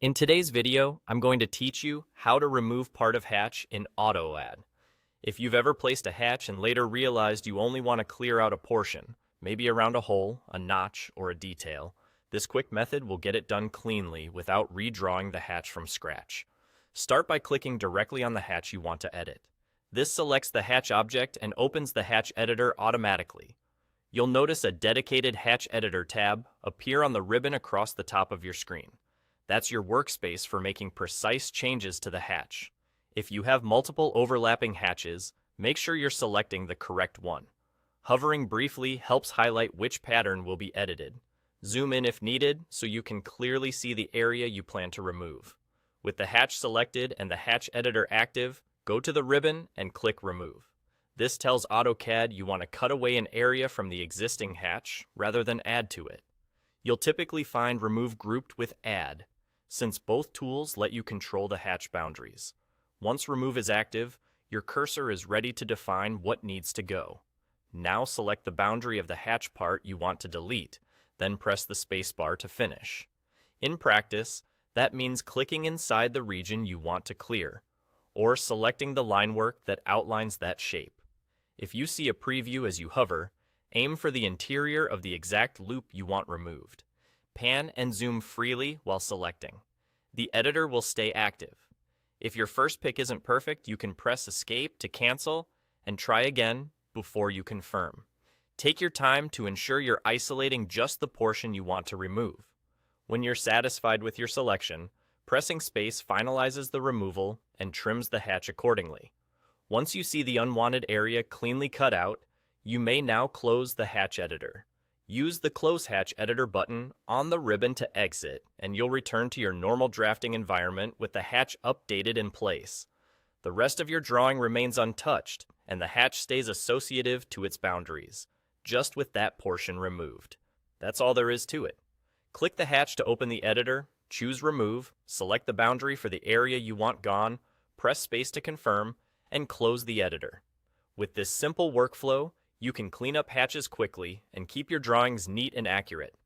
In today's video, I'm going to teach you how to remove part of hatch in AutoCAD. If you've ever placed a hatch and later realized you only want to clear out a portion, maybe around a hole, a notch, or a detail, this quick method will get it done cleanly without redrawing the hatch from scratch. Start by clicking directly on the hatch you want to edit. This selects the hatch object and opens the hatch editor automatically. You'll notice a dedicated Hatch Editor tab appear on the ribbon across the top of your screen. That's your workspace for making precise changes to the hatch. If you have multiple overlapping hatches, make sure you're selecting the correct one. Hovering briefly helps highlight which pattern will be edited. Zoom in if needed so you can clearly see the area you plan to remove. With the hatch selected and the Hatch Editor active, go to the ribbon and click Remove. This tells AutoCAD you want to cut away an area from the existing hatch rather than add to it. You'll typically find Remove grouped with Add, since both tools let you control the hatch boundaries. Once Remove is active, your cursor is ready to define what needs to go. Now select the boundary of the hatch part you want to delete, then press the spacebar to finish. In practice, that means clicking inside the region you want to clear, or selecting the line work that outlines that shape. If you see a preview as you hover, aim for the interior of the exact loop you want removed. Pan and zoom freely while selecting. The editor will stay active. If your first pick isn't perfect, you can press Escape to cancel and try again before you confirm. Take your time to ensure you're isolating just the portion you want to remove. When you're satisfied with your selection, pressing space finalizes the removal and trims the hatch accordingly. Once you see the unwanted area cleanly cut out, you may now close the hatch editor. Use the Close Hatch Editor button on the ribbon to exit, and you'll return to your normal drafting environment with the hatch updated in place. The rest of your drawing remains untouched, and the hatch stays associative to its boundaries, just with that portion removed. That's all there is to it. Click the hatch to open the editor, choose Remove, select the boundary for the area you want gone, press space to confirm, and close the editor. With this simple workflow, you can clean up hatches quickly and keep your drawings neat and accurate.